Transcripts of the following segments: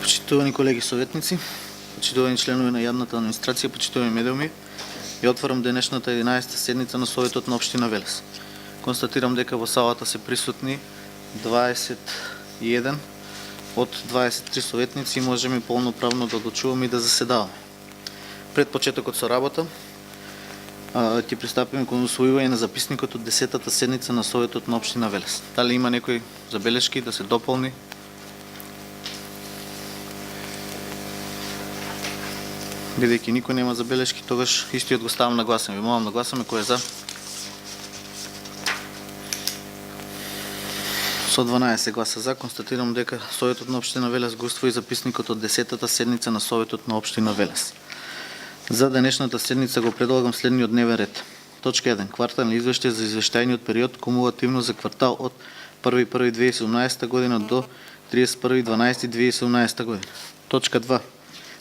Почитувани колеги советници, почитувани членови на јавната администрација, почитувани медиуми, ја отварам денешната 11-та седница на Советот на општина Велес. Констатирам дека во салата се присутни 21 од 23 советници и можеме полноправно да одлучуваме и да заседаваме. Пред почетокот со работа, ќе пристапиме кон усвојување на записникот од 10-та седница на Советот на општина Велес. Дали има некои забелешки да се дополни? Бидејќи никој нема забелешки, тогаш истиот го ставам на гласање. Ви молам да гласаме кој е за. Со 12 гласа за, констатирам дека Советот на општина Велес го усвои записникот од 10-та седница на Советот на општина Велес. За денешната седница го предлагам следниот дневен ред. Точка 1. Квартални извештај за извештајниот период кумулативно за квартал од 1.1.2017 година до 31.12.2017 година. Точка 2.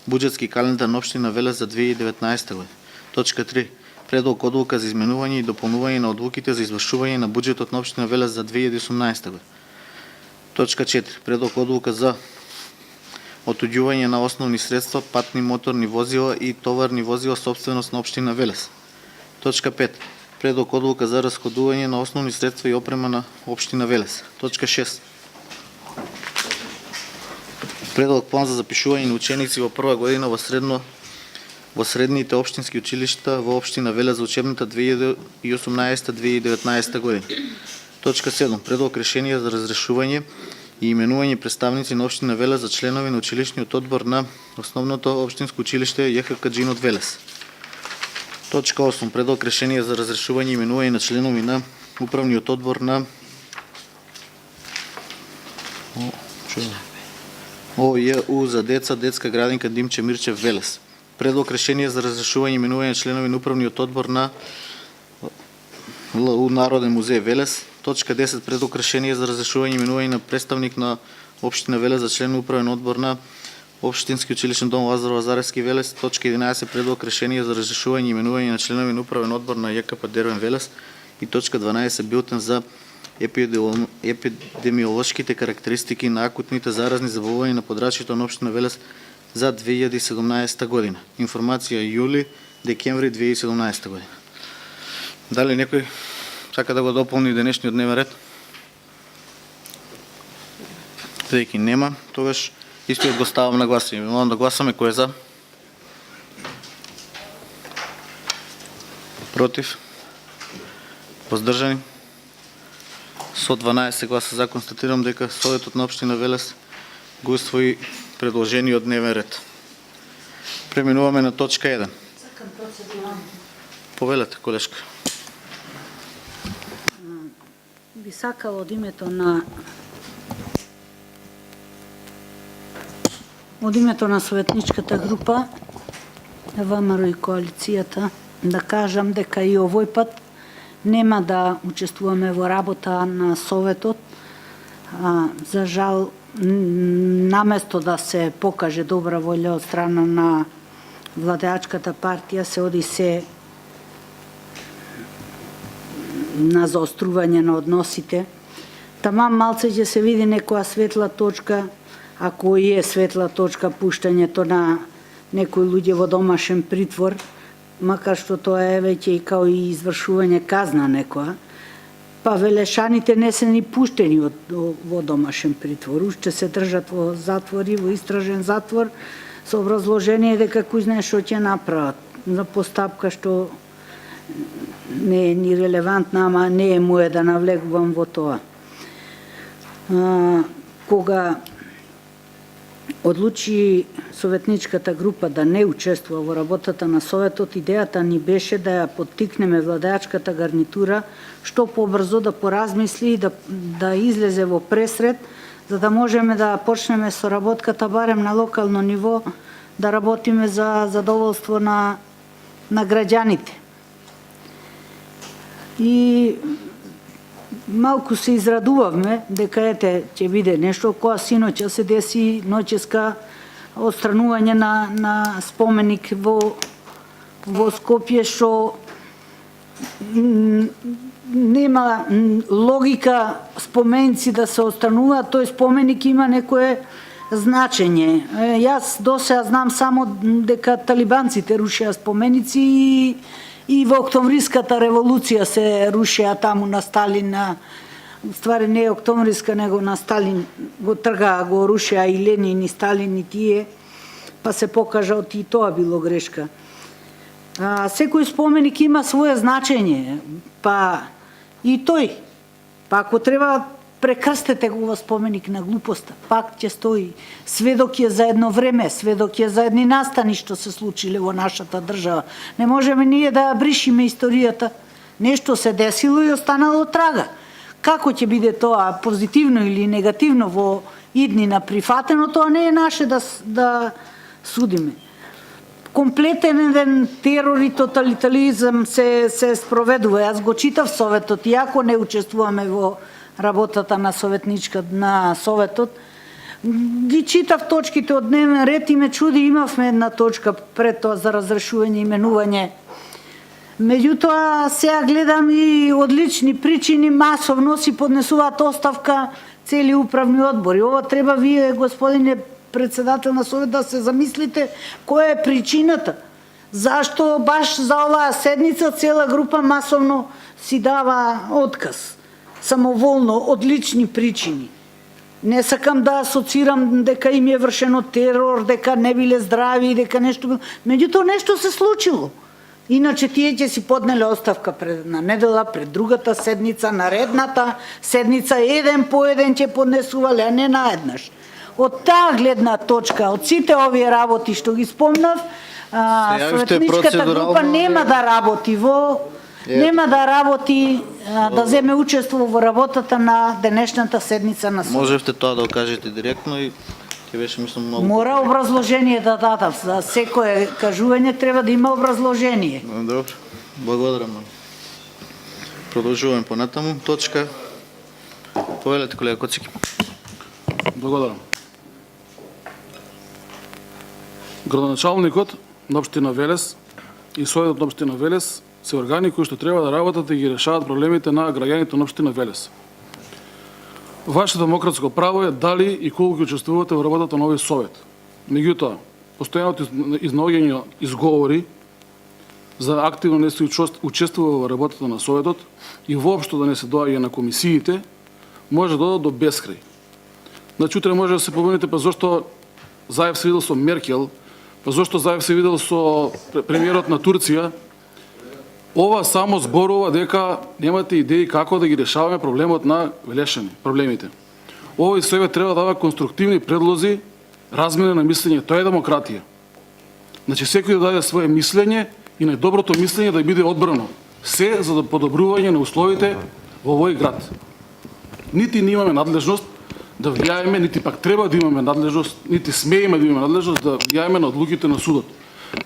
Буџетски календар на општина Велес за 2019 година. Точка 3. Предлог одлука за изменување и дополнување на одлуките за извршување на буџетот на општина Велес за 2018 година. Точка 4. Предлог одлука за отуѓување на основни средства, патни моторни возила и товарни возила сопственост на општина Велес. Точка 5. Предлог одлука за расходување на основни средства и опрема на општина Велес. Точка 6. Предлог план за запишување на ученици во прва година во средните општински училишта во општина Велес за учебната 2018-2019 година. Точка 7. Предлог решение за разрешување и именување представници на општина Велес за членови на училишниот одбор на основното општинско училиште ЈХК Джинот Велес. Точка 8. Предлог решение за разрешување и именување на членови на управниот одбор на ОЈУ за деца, детска градинка Димче Мирчев Велес. Предлог решение за разрешување и именување на членови на управниот одбор на ЛУ Народен музеј Велес. Точка 10. Предлог решение за разрешување и именување на представник на општина Велес за член на управен одбор на Општински училишен дом Лазар Лазаревски Велес. Точка 11. Предлог решение за разрешување и именување на членови на управен одбор на ЈКП Дервен Велес. И точка 12. Билтен за епидемиолошките карактеристики на акутните заразни заболувања на подрачјето на општина Велес за 2017 година. Информација јули-декември 2017 година. Дали некој сака да го дополни денешниот дневен ред? Бидејќи нема, тогаш истиот го ставам на гласање. Молам да гласаме кој е за. Против? Воздржани? Со 12 гласа за, констатирам дека Советот на општина Велес го усвои предложениот дневен ред. Преминуваме на точка 1. Повелете, колешка. Би сакала од името на советничката група ВМРО и коалицијата да кажам дека и овој пат нема да учествуваме во работа на Советот. За жал, наместо да се покаже добра волја од страна на владеачката партија, се оди се на заострување на односите. Тамам малце ќе се види некоја светла точка, ако и е светла точка пуштањето на некои луѓе во домашен притвор, макар што тоа е веќе и као и извршување казна некоја, па велешаните не се ни пуштени во домашен притвор, уште се држат во затвори, во истражен затвор, со образложение дека кој знае што ќе направат, за постапка што не е ни релевантна, ама не е моје да навлегувам во тоа. Кога одлучи советничката група да не учествува во работата на Советот, идејата ни беше да ја поттикнеме владеачката гарнитура што побрзо да поразмисли и да излезе во пресред, за да можеме да почнеме со работката барем на локално ниво, да работиме за задоволство на граѓаните. И малку се израдувавме дека ете ќе биде нешто која синоќа се деси ноќеска отстранување на споменик во Скопје, што нема логика споменици да се остануваат, тој споменик има некое значење. Јас досега знам само дека талибанците рушеа споменици и во Октомвриската револуција се рушеа таму на Сталин, ствари не е Октомвриска, него на Сталин го тргаа, го рушеа и Ленин и Сталин и тие, па се покажа и тоа било грешка. Секој споменик има свое значење, па и тој. Па ако треба прекрстете го во споменик на глупоста, пак ќе стои. Сведок е за едно време, сведок е за едни настани што се случиле во нашата држава. Не можеме ние да бришиме историјата. Нешто се десило и останало трага. Како ќе биде тоа, позитивно или негативно во иднина прифатено, тоа не е наше да судиме. Комплетен еден терор и тоталитаризам се спроведува. Јас го читав Советот, иако не учествуваме во работата на Советот, ги читав точките од дневен ред и ме чуди, имавме една точка пред тоа за разрешување именување. Меѓутоа, сега гледам и одлични причини, масовно си поднесуваат оставка цели управни одбори. Ова треба вие, господине председател на Совет, да се замислите која е причината. Зашто баш за оваа седница цела група масовно си дава отказ. Самоволно, од лични причини. Не сакам да асоцирам дека им е вршено терор, дека не биле здрави, дека нешто... Меѓутоа нешто се случило. Иначе тие ќе си поднеле оставка пред една недела, пред другата седница, наредната седница, еден по еден ќе поднесувале, а не наеднаш. Од таа гледна точка, од сите овие работи што ги спомнав, Советничката група нема да работи нема да работи, да земе учество во работата на денешната седница на Совет. Можевте тоа да го кажете директно и ќе беше, мислам, многу. Мора образложение да дадам. За секое кажување треба да има образложение. Добро, благодарам. Продолжуваме понатаму. Точка. Повелете, колега Коцики. Благодарам. Градоначалникот на општина Велес и Советот на општина Велес се органи кои што треба да работат и ги решават проблемите на граѓаните на општина Велес. Ваше демократско право е дали и колку ќе учествувате во работата на овој совет. Меѓутоа, постојаното изнаоѓање изговори за активно не се учествува во работата на советот и воопшто да не се доаѓа на комисиите, може да додат до бескрај. Значи, утре може да се помините па зошто Заев се видел со Меркел, па зошто Заев се видел со премиерот на Турција. Ова само зборува дека немате идеи како да ги решаваме проблемот на Велешани, проблемите. Овој совет треба да дава конструктивни предлози, размена на мислење. Тоа е демократија. Значи, секој да даде свое мислење и најдоброто мислење да биде одбрано. Се за да подобрување на условите во овој град. Нити ние имаме надлежност да влијаеме, нити пак треба да имаме надлежност, нити смееме да имаме надлежност да влијаеме на одлуките на судот.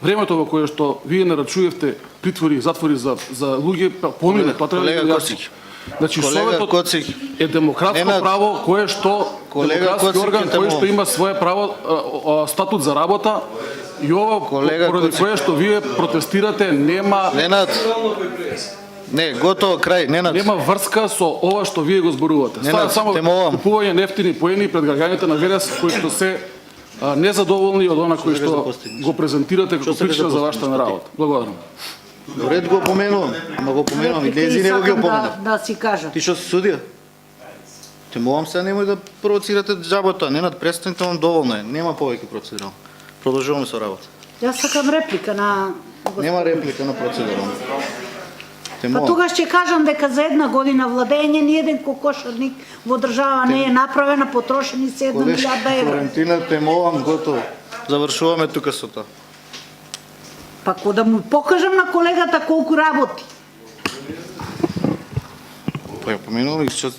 Времето во кое што вие нарачувате притвори, затвори за луѓе, помине, тоа треба да колега Коцик. Значи, Колега Советот Коцик. е демократско право кое што демократски орган кој што има свое право, статут за работа и ова поради кое што вие протестирате нема Не, готово, крај, Ненад. Нема врска со ова што вие го зборувате. Става само купување нефтини поени пред граѓаните на Велес кои што се незадоволни од она кој што го презентирате како причина за вашата работа. Благодарам. Ред го опоменувам, ама го опоменувам и дези не го ги опоменав. Да си кажа. Ти што си судија? Те молам се, немој да провоцирате джабото. Ненад, престанете, вам доволно е. Нема повеќе процедурал. Продолжуваме со работа. Јас сакам реплика на... Нема реплика на процедурал. Па тогаш ќе кажам дека за една година владење ни еден кокошарник во држава не е направена, потрошени се 1.000 евра. Флорентина, те молам, готово. Завршуваме тука со тоа. Па да му покажам на колегата колку работи. Па ја поменувам и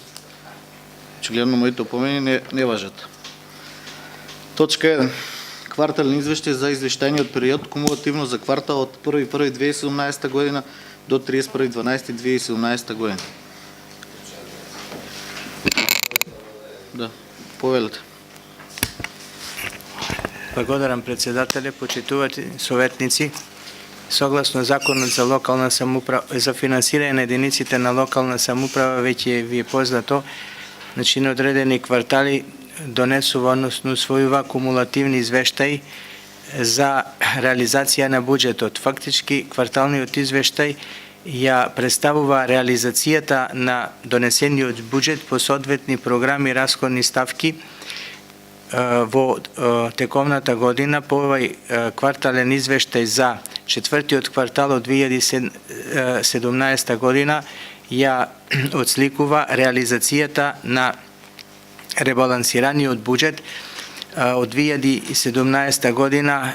очигледно моите опомени не важат. Точка 1. Квартален извештај за извештајниот период кумулативно за квартал од 1.1.2017 година до 31.12.2017 година. Да, повелете. Благодарам, председателе, почитувани советници. Согласно Законот за локална самоуправа, за финансирање на единиците на локална самоуправа, веќе ви е познато, значи на одредени квартали донесува, односно усвојува кумулативни извештаи за реализација на буџетот. Фактички, кварталниот извештај ја представува реализацијата на донесениот буџет по соодветни програми, расходни ставки во тековната година. По овај квартален извештај за четвртиот квартал од 2017 година ја отсликува реализацијата на ребалансираниот буџет од 2017 година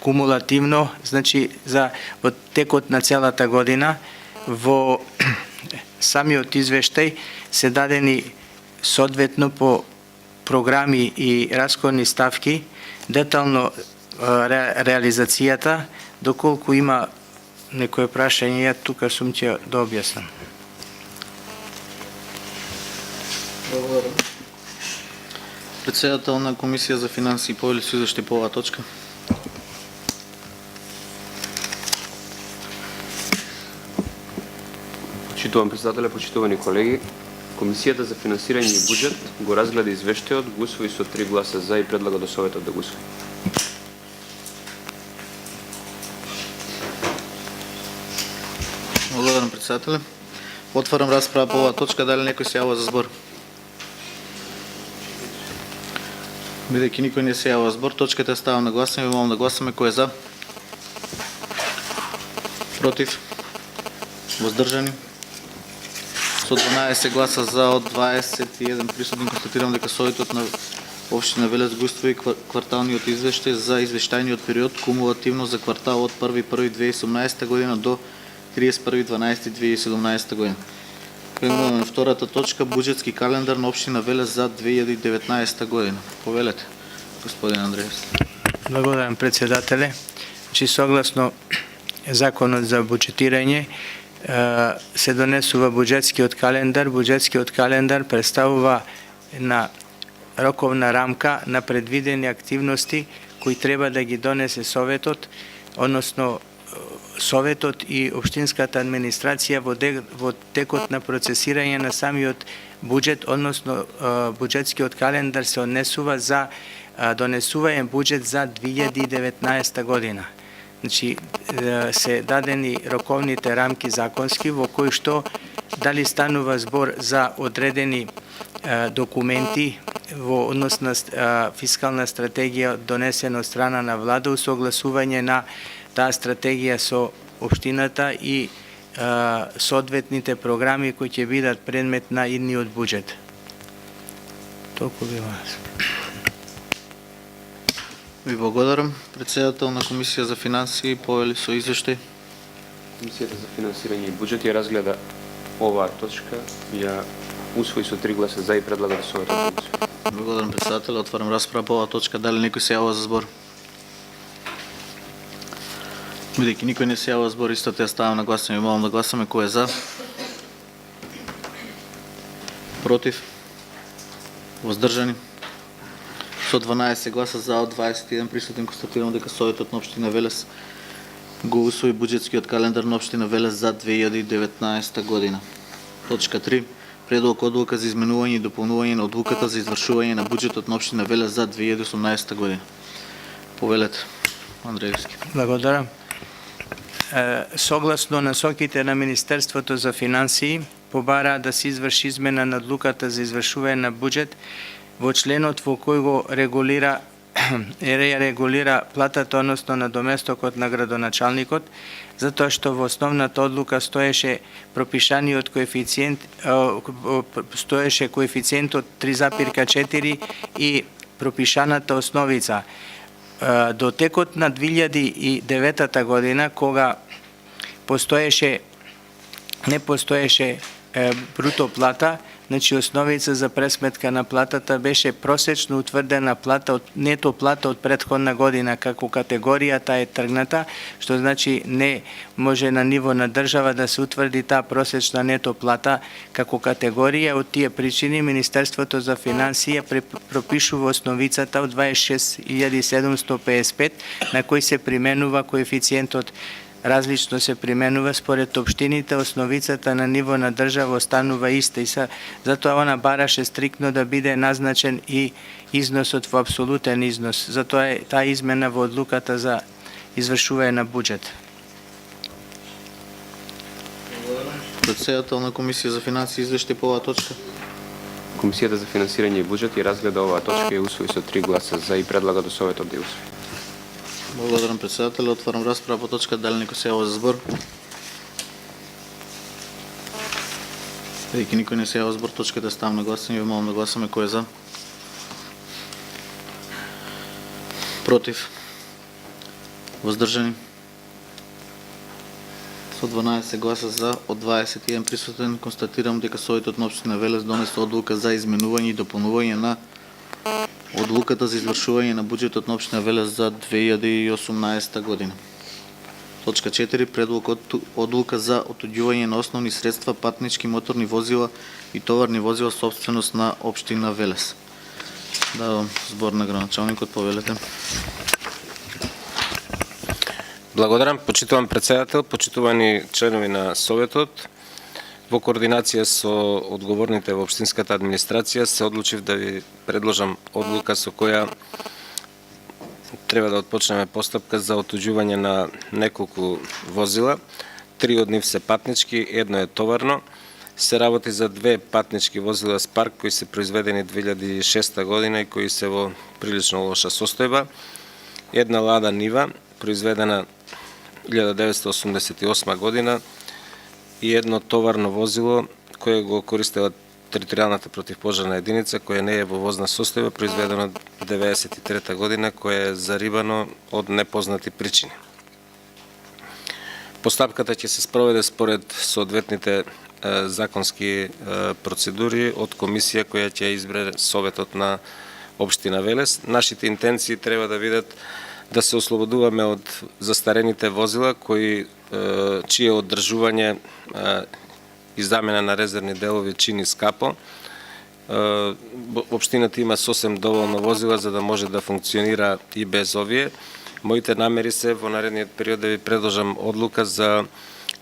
кумулативно, значи за во текот на целата година. Во самиот извештај се дадени соодветно по програми и расходни ставки детално реализацијата. Доколку има некој прашање, ја тука сум ќе да објаснам. Благодарам. Председател на Комисија за финансии повели се извештај по оваа точка. Почитувам председателе, почитувани колеги, Комисијата за финансирање и буџет го разгледа извештајот, го усвои со 3 гласа за и предлага до Советот да го усвои. Благодарам, председателе. Отварам расправа по оваа точка. Дали некој се јавува за збор? Бидејќи никој не се јавува за збор, точката ја ставам на гласање. Ви молам да гласаме. Кој е за? Против? Воздржани? Со 12 гласа за од 21 присутни констатирам дека Советот на Општина Велес го усвои кварталниот извештај за извештајниот период кумулативно за кварталот 1.1.2018 година до 31.12.2017 година. Преминуваме на втората точка, буџетски календар на Општина Велес за 2019 година. Повелете, господин Андреевски. Благодарам, председателе. Значи, согласно Законот за буџетирање, се донесува буџетскиот календар. Буџетскиот календар представува една роковна рамка на предвидени активности кои треба да ги донесе Советот, односно Советот и Општинската администрација во текот на процесирање на самиот буџет, односно буџетскиот календар се однесува за донесување буџет за 2019 година. Значи, се дадени роковните рамки законски во кои што дали станува збор за одредени документи во однос на фискална стратегија донесена од страна на влада, усогласување на таа стратегија со општината и соодветните програми кои ќе бидат предмет на идниот буџет. Толку би вас. Ви благодарам. Председател на Комисија за финансии повели со извештај. Комисијата за финансирање и буџет ја разгледа оваа точка, ја усвои со 3 гласа за и предлага до Советот да го усвои. Благодарам, председател. Отварам расправа по оваа точка. Дали некој се јавува за збор? Бидејќи никој не се јавува за збор, истото ја ставам на гласање. Молам да гласаме. Кој е за? Против? Воздржани? Со 12 гласа за од 21 присутни констатирам дека Советот на Општина Велес го усвои буџетскиот календар на Општина Велес за 2019 година. Точка 3. Предлог одлука за изменување и дополнување на одлуката за извршување на буџетот на Општина Велес за 2018 година. Повелете, Андреевски. Благодарам. Согласно насоките на Министерството за финансии, побара да се изврши измена на одлуката за извршување на буџет во членот во кој го регулира платата, односно на доместокот на градоначалникот, затоа што во основната одлука стоеше пропишаниот коефициент, стоеше коефициентот 3,4 и пропишаната основица. До текот на 2009 година, кога не постоеше бруто плата, значи основица за пресметка на платата беше просечно утврдена плата нето плата од претходна година, како категоријата е тргната, што значи не може на ниво на држава да се утврди таа просечна нето плата како категорија. Од тие причини Министерството за финансија пропишува основицата од 26.755 на кој се применува коефициентот различно се применува според општините, основицата на ниво на држава останува иста и затоа она бараше стриктно да биде назначен и износот во апсолутен износ. Затоа е таа измена во одлуката за извршување на буџет. Председател на Комисија за финансии извеште по оваа точка. Комисијата за финансирање и буџет ја разгледа оваа точка и усвои со 3 гласа за и предлага до Советот да ја усвои. Благодарам председател. Отварам расправа по точка. Дали некој се јава за збор? Бидејќи никој не се јава за збор, точката ставам на гласање. Ви молам да гласаме кој е за. Против. Воздржани. Со 12 гласа за, од 21 присутен, констатирам дека Советот на општина Велес донесе одлука за изменување и дополнување на одлуката за извршување на буџетот на општина Велес за 2018 година. Точка 4. Предлог одлука за отуѓување на основни средства, патнички моторни возила и товарни возила собственост на општина Велес. Давам збор на градоначалникот, повелете. Благодарам, почитуван председател, почитувани членови на Советот. Во координација со одговорните во општинската администрација се одлучив да ви предложам одлука со која треба да отпочнеме постапка за отуѓување на неколку возила. 3 од нив се патнички, едно е товарно. Се работи за 2 патнички возила Спарк кои се произведени 2006 година и кои се во прилично лоша состојба. Една Лада Нива, произведена 1988 година и едно товарно возило кое го користела територијалната противпожарна единица, која не е во возна состојба, произведено 1993 година, кое е зарибано од непознати причини. Постапката ќе се спроведе според соодветните законски процедури од комисија која ќе избере Советот на општина Велес. Нашите интенции треба да видат да се ослободуваме од застарените возила чие одржување и замена на резервни делови чини скапо. Општината има сосем доволно возила за да може да функционира и без овие. Моите намери се во наредниот период да ви предложам одлука за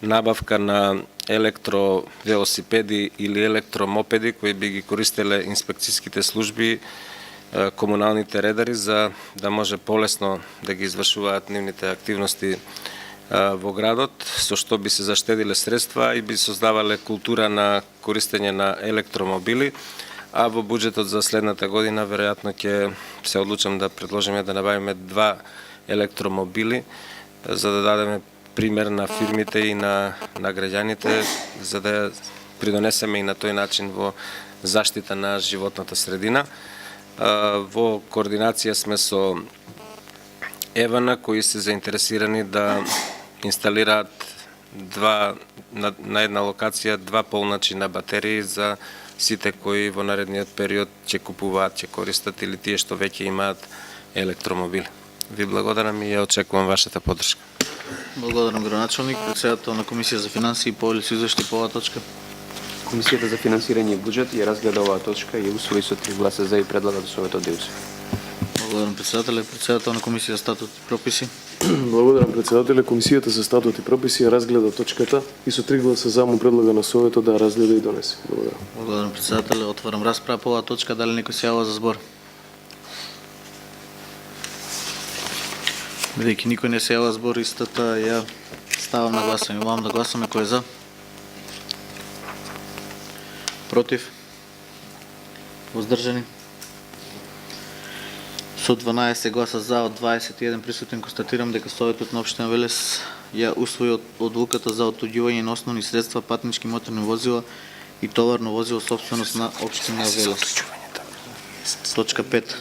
набавка на електровелосипеди или електромопеди кои би ги користеле инспекцијските служби, комуналните редари за да може полесно да ги извршуваат нивните активности во градот, со што би се заштедиле средства и би создавале култура на користење на електромобили, а во буџетот за следната година веројатно ќе се одлучам да предложиме да набавиме 2 електромобили за да дадеме пример на фирмите и на граѓаните за да придонесеме и на тој начин во заштита на животната средина. Во координација сме со Евана кои се заинтересирани да инсталираат на една локација 2 полначи на батерии за сите кои во наредниот период ќе купуваат, ќе користат или тие што веќе имаат електромобили. Ви благодарам и ја очекувам вашата поддршка. Благодарам градоначалник, председател на Комисија за финансии, повелете извеште по оваа точка. Комисијата за финансирање и буџет ја разгледа оваа точка и усвои со 3 гласа за и предлага до Советот да ја усвои. Благодарам председателе, председател на Комисија за статут и прописи. Благодарам председателе. Комисијата за статут и прописи ја разгледа точката и со 3 гласа за му предлага на Советот да ја разгледа и донесе. Благодарам. Благодарам председателе. Отварам расправа по оваа точка. Дали некој се јава за збор? Бидејќи никој не се јава за збор, истата ја ставам на гласање. Молам да гласаме кој е за. Против? Воздржани? Со 12 гласа за од 21 присутен констатирам дека Советот на општина Велес ја усвои одлуката за отуѓување на основни средства, патнички моторни возила и товарно возило собственост на општина Велес. Точка 5.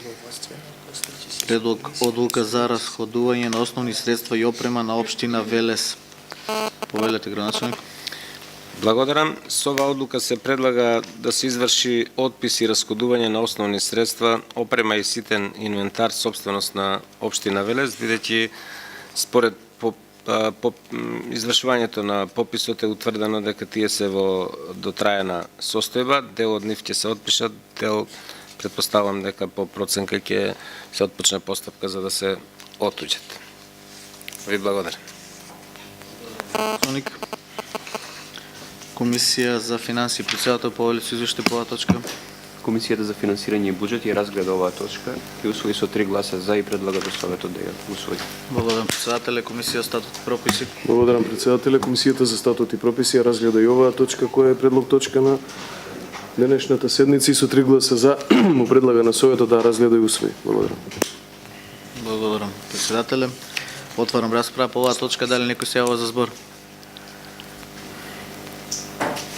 Предлог одлука за расходување на основни средства и опрема на општина Велес. Повелете градоначалник. Благодарам. Со оваа одлука се предлага да се изврши отпис и расходување на основни средства, опрема и ситен инвентар собственост на општина Велес, бидејќи според извршувањето на пописот е утврдено дека тие се во дотраена состојба, дел од нив ќе се отпишат, дел претпоставам дека по проценка ќе се отпочне постапка за да се отуѓат. Ви благодарам. Соник. Комисија за финансии, председател Павел извеште по оваа точка. Комисијата за финансирање и буџет ја разгледа оваа точка и усвои со 3 гласа за и предлага до Советот да ја усвои. Благодарам председателе. Комисија статут и прописи. Благодарам председателе. Комисијата за статут и прописи ја разгледа и оваа точка која е предлог точка на денешната седница и со 3 гласа за му предлага на Советот да разгледа и усвои. Благодарам. Благодарам председателе. Отварам расправа по оваа точка. Дали некој се јавува за збор?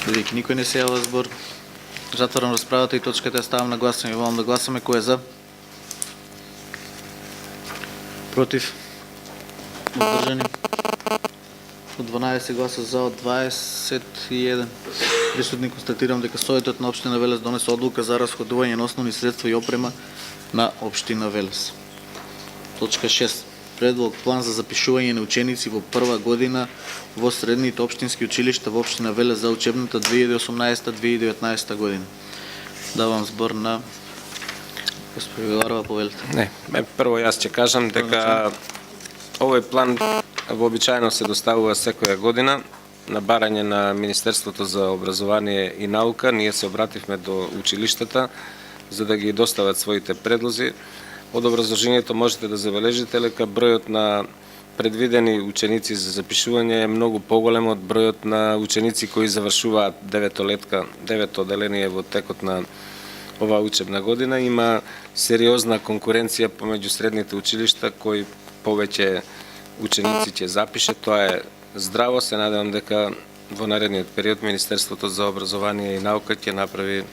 Бидејќи никој не се јавува за збор, затварам расправата и точката ја ставам на гласање. Волам да гласаме. Кој е за? Против? Оддржани? Од 12 гласа за, од 21 присутни констатирам дека Советот на општина Велес донесе одлука за расходување на основни средства и опрема на општина Велес. Точка 6. Предлог план за запишување на ученици во прва година во средните општински училишта во општина Велес за учебната 2018-2019 година. Давам збор на госпожа Виларова, повелите. Не, прво јас ќе кажам дека овој план вообичаено се доставува секоја година на барање на Министерството за образование и наука. Ние се обративме до училиштата за да ги достават своите предлози. Од образложението можете да забележите дека бројот на предвидени ученици за запишување е многу поголем од бројот на ученици кои завршуваат девето оделение во текот на оваа учебна година. Има сериозна конкуренција помеѓу средните училишта кои повеќе ученици ќе запише. Тоа е здраво. Се надевам дека во наредниот период Министерството за образование и наука ќе направи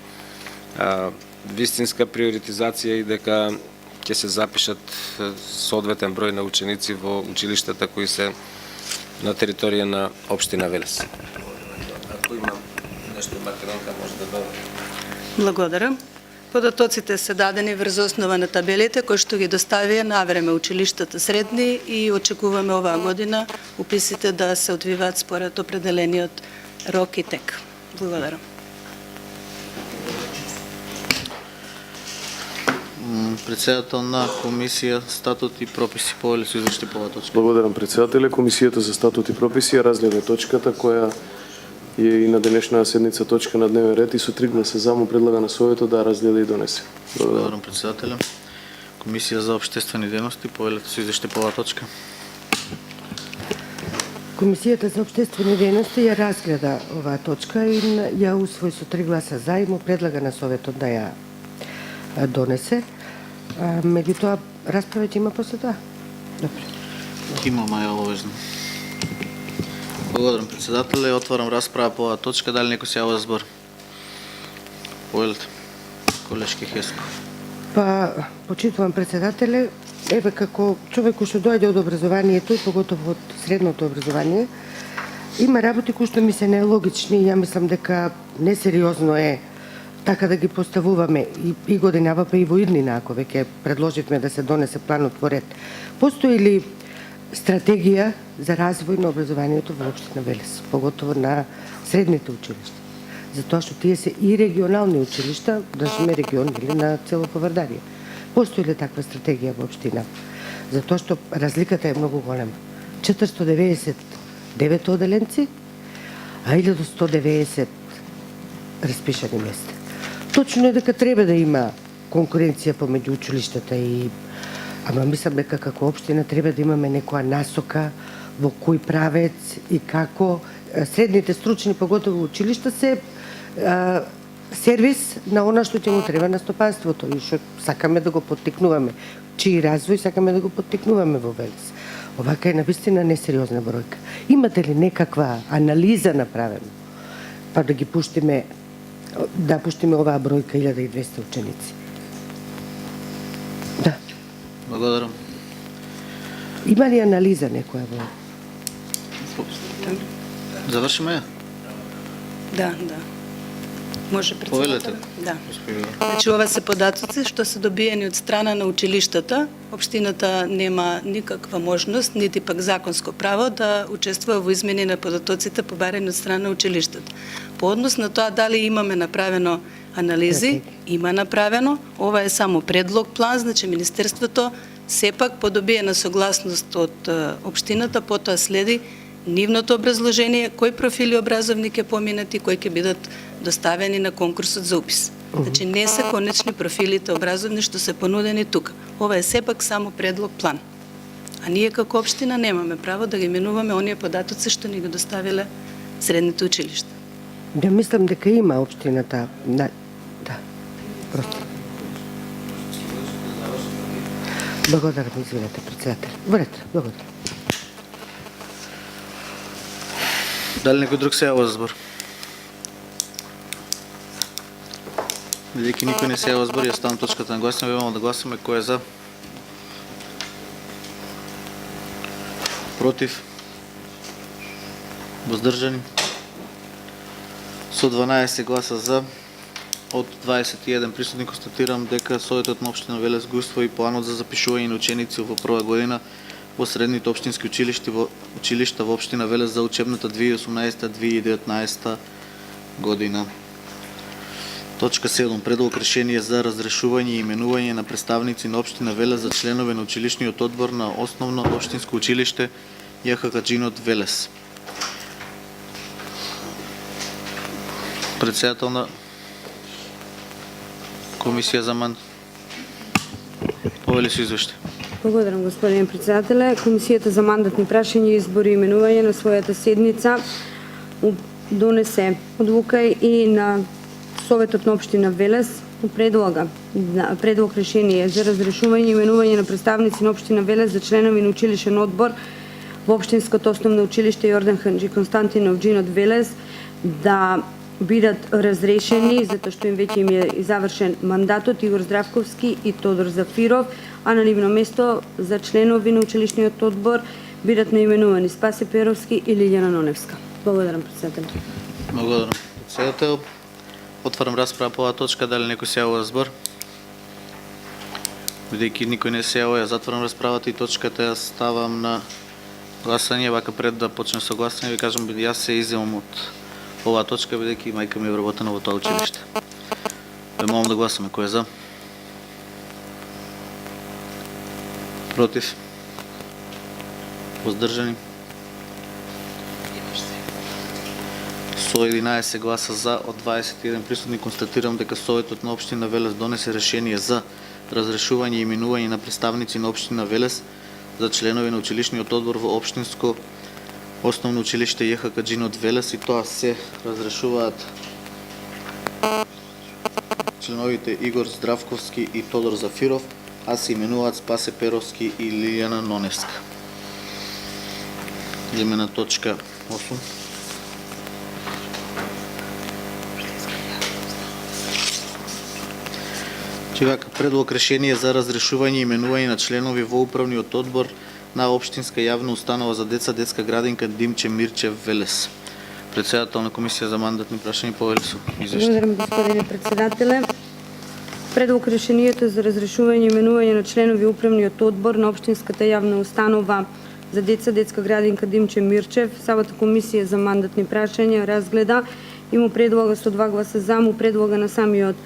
вистинска приоритизација и дека ќе се запишат соодветен број на ученици во училиштата кои се на територија на општина Велес. Ако има нешто Македонка може да додаде. Благодарам. Податоците се дадени врз основа на табелите кои што ги доставија навреме училиштата средни и очекуваме оваа година уписите да се одвиваат според определениот рок и тек. Благодарам. Председател на Комисија статут и прописи повели се извешти по оваа точка. Благодарам председателе. Комисијата за статут и прописи ја разгледа точката која е и на денешната седница точка на дневен ред и со 3 гласа за му предлага на Советот да разгледа и донесе. Благодарам председателе. Комисија за општествени дејности повели се извешти по оваа точка. Комисијата за општествени дејности ја разгледа оваа точка и ја усвои со 3 гласа за и му предлага на Советот да ја донесе. Меѓутоа, расправа ќе има после тоа? Добре. Има маја обавезно. Благодарам председателе. Отварам расправа по оваа точка. Дали некој се јавува за збор? Повелите. Колешки Хеско. Па, почитувам председателе, еве како човек кој што дојде од образованието и поготово од средното образование, има работи кои што ми се нелогични и ја мислам дека несериозно е така да ги поставуваме и годинава, па и во иднина, ако веќе предложивме да се донесе планот во ред. Постои ли стратегија за развој на образованието во општина Велес, поготово на средните училишта? Затоа што тие се и регионални училишта, да сме регион или на цело Поврдарие. Постои ли таква стратегија во општина? Затоа што разликата е многу голема. 499 оделенци, а 1190 распишани места. Точно е дека треба да има конкуренција помеѓу училиштата ама мислам дека како општина треба да имаме некоја насока во кој правец и како средните стручни поготово училишта се сервис на она што ќе му треба на стопанството и што сакаме да го поттикнуваме. Чии развој сакаме да го поттикнуваме во Велес. Овака е навистина несериозна бројка. Имате ли некаква анализа направена? Па да ги пуштиме оваа бројка 1200 ученици. Да. Благодарам. Има ли анализа некоја во? Завршиме ја? Да. Може Повелете. председател? Да. Значи, ова се податоци што се добиени од страна на училиштата. Општината нема никаква можност, нити пак законско право да учествува во измени на податоците побарени од страна на училиштата. По однос на тоа дали имаме направено анализи, има направено. Ова е само предлог план, значи Министерството сепак по добиена согласност од општината, потоа следи нивното образложение, кои профили образовни ќе поминат и кои ќе бидат доставени на конкурсот за упис. Значи не се конечни профилите образовни што се понудени тука. Ова е сепак само предлог план. А ние како општина немаме право да ги именуваме оние податоци што ни го доставиле средните училишта. Да, мислам дека има општината. Да, просто. Благодарам, извинете, председател. Вред, благодарам. Дали некој друг се јава за збор? Бидејќи никој не се јава за збор, ја ставам точката на гласање, имаме да гласаме кој е за. Против? Воздржани? Со 12 гласа за, од 21 присутни констатирам дека Советот на општина Велес го усвои планот за запишување на ученици во прва година во средните општински училишта во општина Велес за учебната 2018-2019 година. Точка 7. Предлог решение за разрешување и именување на представници на општина Велес за членови на училишниот одбор на основно општинско училиште Јаха Каджинот Велес. Председател на Комисија за ман. Повели се извештај. Благодарам, господин председателе. Комисијата за мандатни прашања, избори и именување на својата седница донесе одлука и на Советот на општина Велес предлог решение за разрешување и именување на представници на општина Велес за членови на училишен одбор во општинското основно училиште Јордан Хаджи Константинов Джинот Велес да бидат разрешени, затоа што им веќе им е завршен мандатот, Игор Здравковски и Тодор Зафиров, а на нивно место за членови на училишниот одбор бидат наименувани Спасе Перовски и Лилјана Ноневска. Благодарам, председател. Благодарам, председател. Отварам расправа по оваа точка, дали некој се јава за збор? Бидејќи никој не се јава, ја затварам расправата и точката ја ставам на гласање. Вака пред да почнем со гласање, ви кажам, јас се иземам од оваа точка, бидејќи мајка ми е вработена во тоа училиште. Ве молам да гласаме. Кој е за? Против? Воздржани? Со 11 гласа за од 21 присутни констатирам дека Советот на општина Велес донесе решение за разрешување и именување на представници на општина Велес за членови на училишниот одбор во општинско основно училиште Јаха Каджинот Велес, и тоа се разрешуваат членовите Игор Здравковски и Тодор Зафиров, а се именуваат Спасе Перовски и Лилјана Ноневска. Идеме на точка 8. Чивака предлог решение за разрешување и именување на членови во управниот одбор на општинска јавна установа за деца, детска градинка Димче Мирчев Велес. Председател на Комисија за мандатни прашања, повели се извештај. Благодарам, господине председателе. Предлог решението за разрешување и именување на членови управниот одбор на општинската јавна установа за деца, детска градинка Димче Мирчев, самата Комисија за мандатни прашања разгледа и му предлога со 2 гласа за, му предлога на самиот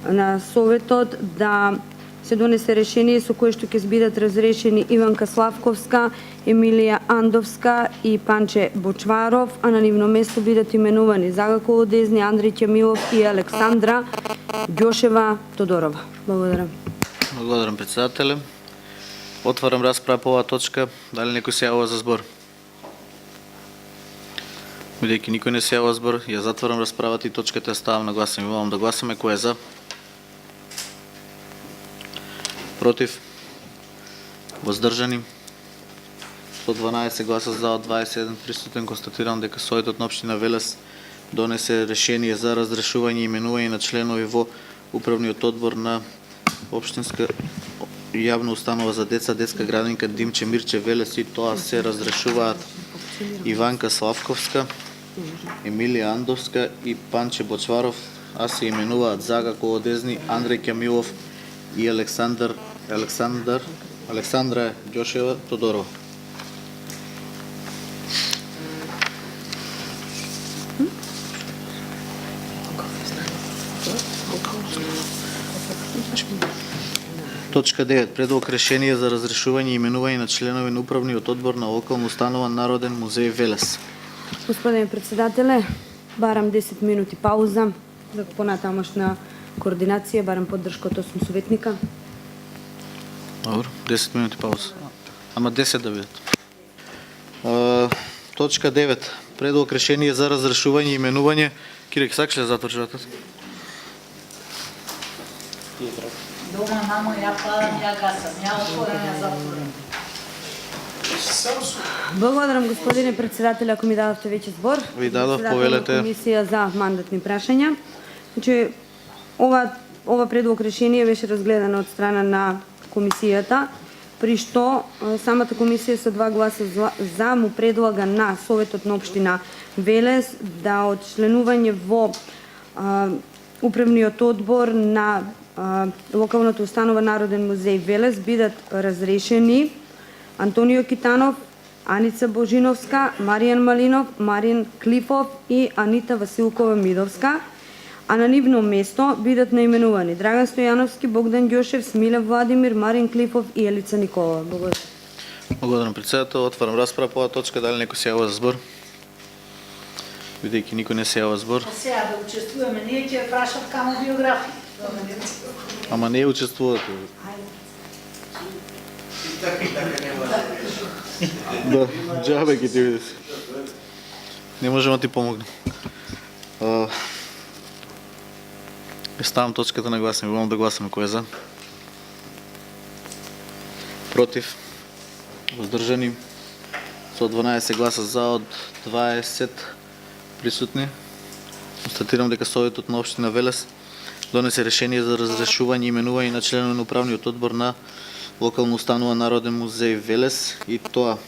на Советот да се донесе решение со кое што ќе бидат разрешени Иванка Славковска, Емилија Андовска и Панче Бочваров, а на нивно место бидат именувани Зага Колодезни, Андриј Ќамилов и Александра Ѓошева Тодорова. Благодарам. Благодарам, председателе. Отварам расправа по оваа точка. Дали некој се јава за збор? Бидејќи никој не се јава за збор, ја затварам расправата и точката ја ставам на гласање. Молам да гласаме. Кој е за? Против? Воздржани? Со 12 гласа за од 21 присутен констатирам дека Советот на општина Велес донесе решение за разрешување и именување на членови во управниот одбор на општинска јавна установа за деца, детска градинка Димче Мирчев Велес, и тоа се разрешуваат Иванка Славковска, Емилија Андовска и Панче Бочваров, а се именуваат Зага Колодезни, Андриј Ќамилов и Александра Ѓошева Тодорова. Точка 9. Предлог решение за разрешување и именување на членови на управниот одбор на локална установа Народен музеј Велес. Господине председателе, барам 10 минути пауза за понатамошна координација, барам поддршка од 8 советника. Добро, 10 минути пауза. Ама 10 да бидат. Точка 9. Предлог решение за разрешување и именување. Кирик, сакаш ли да затвориш вратата? Дома, мамо, ја падам, ја гасам, ја отворам, ја затворам. Благодарам, господине председателе, ако ми дадовте веќе збор. Ви дадов, Председател на повелете. Комисија за мандатни прашања. Значи, ова предлог решение беше разгледано од страна на комисијата, при што самата комисија со 2 гласа за му предлага на Советот на општина Велес да од членување во управниот одбор на локалната установа Народен музеј Велес бидат разрешени Антонио Китанов, Аница Божиновска, Маријан Малинов, Марин Клифов и Анита Василкова Мидовска, а на нивно место бидат наименувани Драган Стојановски, Богдан Ѓошев, Смиле Владимир, Марин Клифов и Елица Николова. Благодарам. Благодарам, председател. Отварам расправа по оваа точка. Дали некој се јава за збор? Бидејќи никој не се јава за збор. Сега да учествуваме, ние ќе прашат камо биографија. Ама не учествувате. Да, џабе ќе ти видиш. Не можеме да ти помогнем. Ставам точката на гласаме. Волам да гласаме. Кој е за? Против? Воздржани? Со 12 гласа за од 20 присутни. Констатирам дека Советот на општина Велес донесе решение за разрешување и именување на членови на управниот одбор на локална установа Народен музеј Велес, и тоа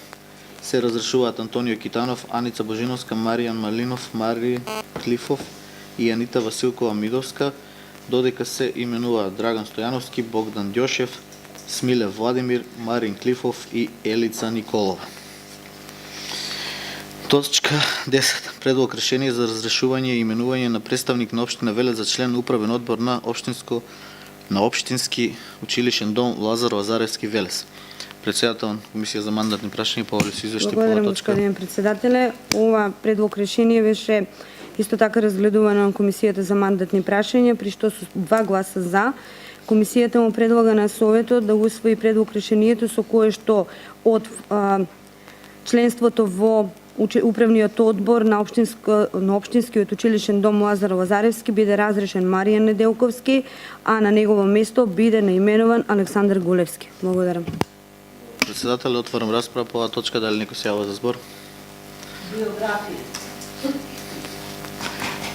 се разрешуваат Антонио Китанов, Аница Божиновска, Маријан Малинов, Мари Клифов и Анита Василкова Мидовска, додека се именуваат Драган Стојановски, Богдан Ѓошев, Смиле Владимир, Марин Клифов и Елица Николова. Точка 10. Предлог решение за разрешување и именување на представник на општина Велес за член на управен одбор на општински училишен дом Лазар Лазаревски Велес. Председател на Комисија за мандатни прашања, Павле се извешти по оваа Благодарам, точка. господин председателе. Ова предлог решение беше исто така разгледувано на Комисијата за мандатни прашања, при што со 2 гласа за, Комисијата му предлага на Советот да усвои предлог решението со кое што од членството во управниот одбор на општинскиот училишен дом Лазар Лазаревски биде разрешен Маријан Неделковски, а на негово место биде наименуван Александар Гулевски. Благодарам. Председател, отварам расправа по оваа точка. Дали некој се јава за збор? Биографија.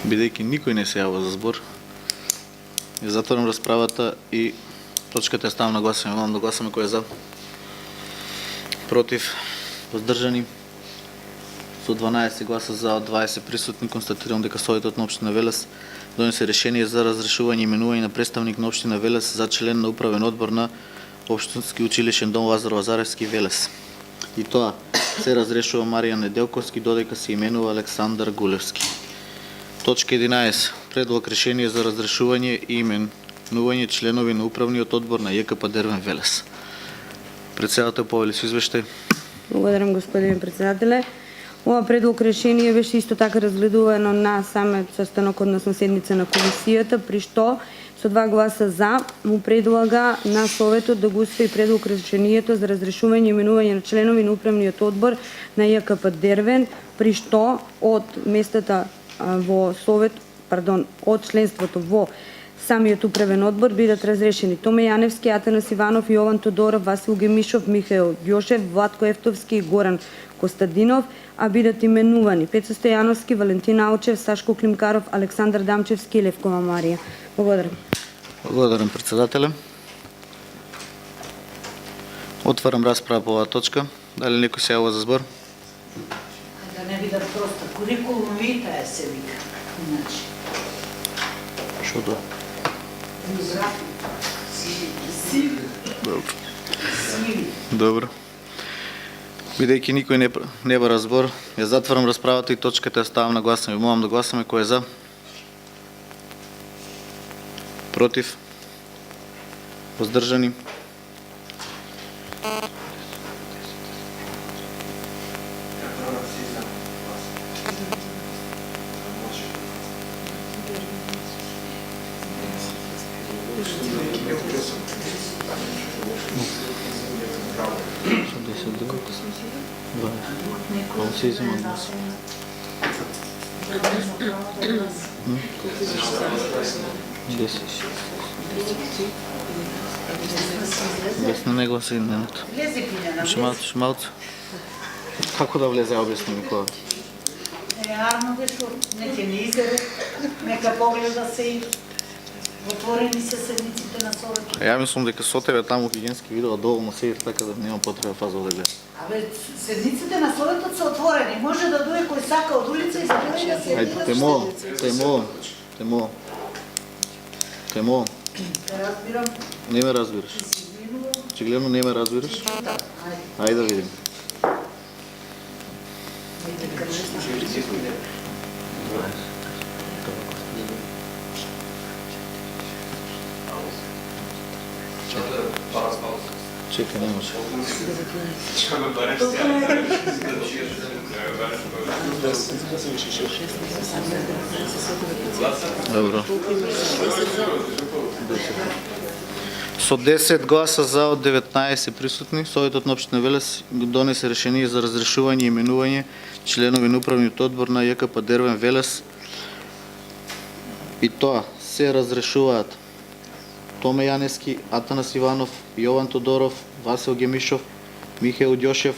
Бидејќи никој не се јава за збор, ја затворам расправата и точката ја ставам на гласање. Молам да гласаме. Кој е за? Против? Воздржани? Со 12 гласа за од 20 присутни констатирам дека Советот на општина Велес донесе решение за разрешување и именување на представник на општина Велес за член на управен одбор на општински училишен дом Лазар Лазаревски Велес. И тоа се разрешува Маријан Неделковски, додека се именува Александар Гулевски. Точка 11. Предлог решение за разрешување и именување членови на управниот одбор на ЈКП Дервен Велес. Председател, повели се извештај. Благодарам, господин председателе. Ова предлог решение беше исто така разгледувано на самиот состанок, односно седница на комисијата, при што со 2 гласа за му предлага на Советот да го усвои предлог решението за разрешување и именување на членови на управниот одбор на ЈКП Дервен, при што од местата во Совет, од членството во самиот управен одбор бидат разрешени Томе Јаневски, Атанас Иванов, Јован Тодоров, Васил Гемишов, Михаил Ѓошев, Владко Ефтовски и Горан Костадинов, а бидат именувани Пецо Стојановски, Валентин Алчев, Сашко Климкаров, Александар Дамчевски и Левкова Марија. Благодарам. Благодарам, председателе. Отварам расправа по оваа точка. Дали некој се јава за збор? Да не бидат просто курикулум витае се вика. Значи, Што тоа? Добро. Бидејќи никој не бара збор, ја затварам расправата и точката ја ставам на гласаме. Молам да гласаме. Кој е за? Против? Воздржани? Колко се изима глас? Без на него се имената. Шумалцо. Како да влезе, обясни ми која? Арно дешо, нека не изере, нека погледа се и отворени се седниците на Совет. Ја мислам дека со тебе таму хигиенски видео доволно седи, така да нема потреба фаза да гледа. Абе, седниците на Советот се отворени. Може да дое кој сака од улица и да дое да седи. Ајде, те молам. Те разбирам. Не ме разбираш. Очигледно не ме разбираш. Ајде да видим. Чекай, не може. Добро. Со 10 гласа за од 19 присутни, Советот на општина Велес го донесе решение за разрешување и именување членови на управниот одбор на ЈКП Дервен Велес. И тоа се разрешуваат Томе Јанески, Атанас Иванов, Јован Тодоров, Васил Гемишов, Михаил Ѓошев,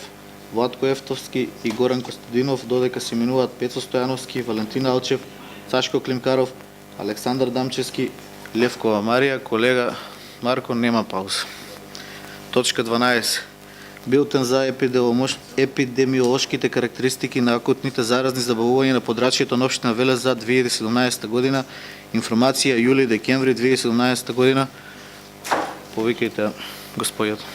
Владко Ефтовски и Горан Костадинов, додека се именуваат Пецо Стојановски, Валентин Алчев, Цашко Климкаров, Александар Дамчевски, Левкова Марија. Колега Марко, нема пауза. Точка 12. Билтен за епидемиолошките карактеристики на акутните заразни заболувања на подрачјето на општина Велес за 2017 година. Информација јули-декември 2017 година. Повикајте господјата.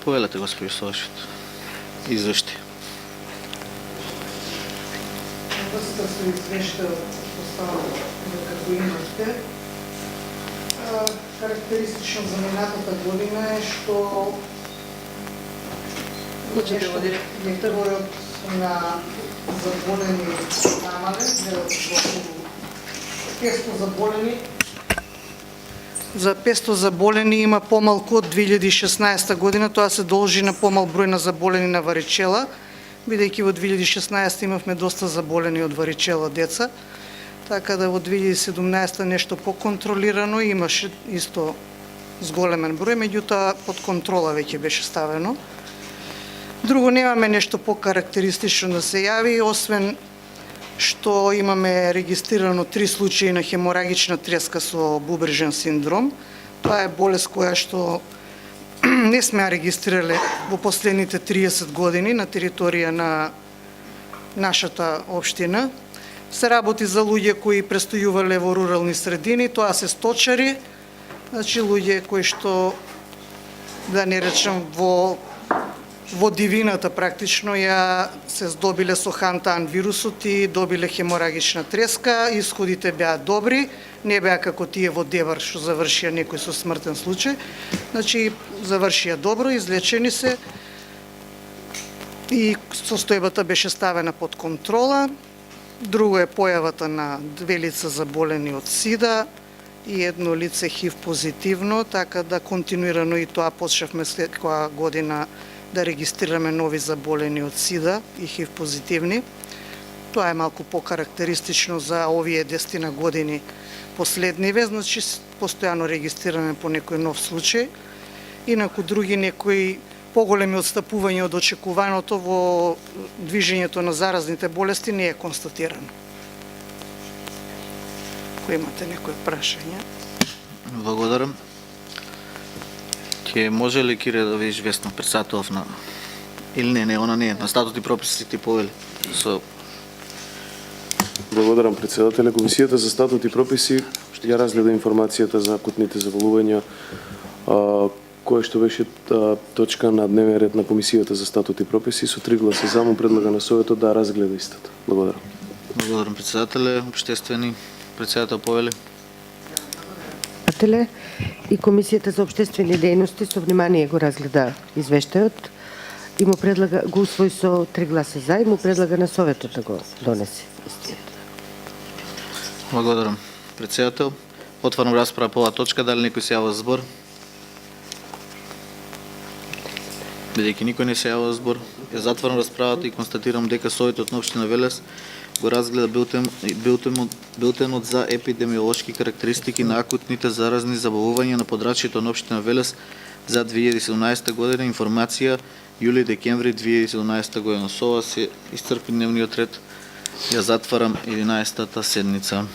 Повелете, господи Славшит. Извешти. Врста со извештај поставам како имате. Карактеристично за минатата година е што бројот на заболени намале, 500 заболени. За 500 заболени има помалку од 2016 година, тоа се должи на помал број на заболени на варичела, бидејќи во 2016 имавме доста заболени од варичела деца, така да во 2017 нешто поконтролирано имаше исто зголемен број, меѓутоа под контрола веќе беше ставено. Друго, немаме нешто покарактеристично да се јави, освен што имаме регистрирано 3 случаи на хеморагична треска со бубрежен синдром. Тоа е болест која што не сме регистрирале во последните 30 години на територија на нашата општина. Се работи за луѓе кои престојувале во рурални средини, тоа се сточари, значи луѓе кои што, да не речем, во дивината практично ја се здобиле со хантан вирусот и добиле хеморагична треска, исходите беа добри, не беа како тие во Девар што завршија некој со смртен случај, значи завршија добро, излечени се и состојбата беше ставена под контрола. Друго е појавата на 2 лица заболени од СИДА и едно лице ХИВ позитивно, така да континуирано и тоа почнавме следкоја година да регистрираме нови заболени од СИДА и ХИВ позитивни. Тоа е малку покарактеристично за овие 10 години последниве, значи постојано регистрираме по некој нов случај. Инаку други некои поголеми отстапувања од очекуваното во движењето на заразните болести не е констатирано. Ако имате некои прашања. Благодарам. Ќе може ли, Кире, да ви известно председателов на... Или не, она не е. На статут и прописи ти повели. Благодарам, председателя. Комисијата за статут и прописи ќе ја разгледа информацијата за акутните заболувања кој што беше точка на дневен ред на Комисијата за статут и прописи, со 3 гласа за му предлага на Советот да разгледа истата. Благодарам. Благодарам, председателе. Обществени председател Повели. Председателе, и Комисијата за обштествени дејности со внимание го разгледа извештајот и му предлага, го усвои со 3 гласа за и му предлага на Советот да го донесе. Благодарам, председател. Отварам расправа по оваа точка. Дали некој се јава за збор? Бидејќи никој не се јава за збор, ја затварам расправата и констатирам дека Советот на општина Велес го разгледа билтенот за епидемиолошки карактеристики на акутните заразни заболувања на подрачјето на општина Велес за 2017 година, информација јули-декември 2017 година. Со ова се исцрпи дневниот ред. Ја затварам 11-та седница.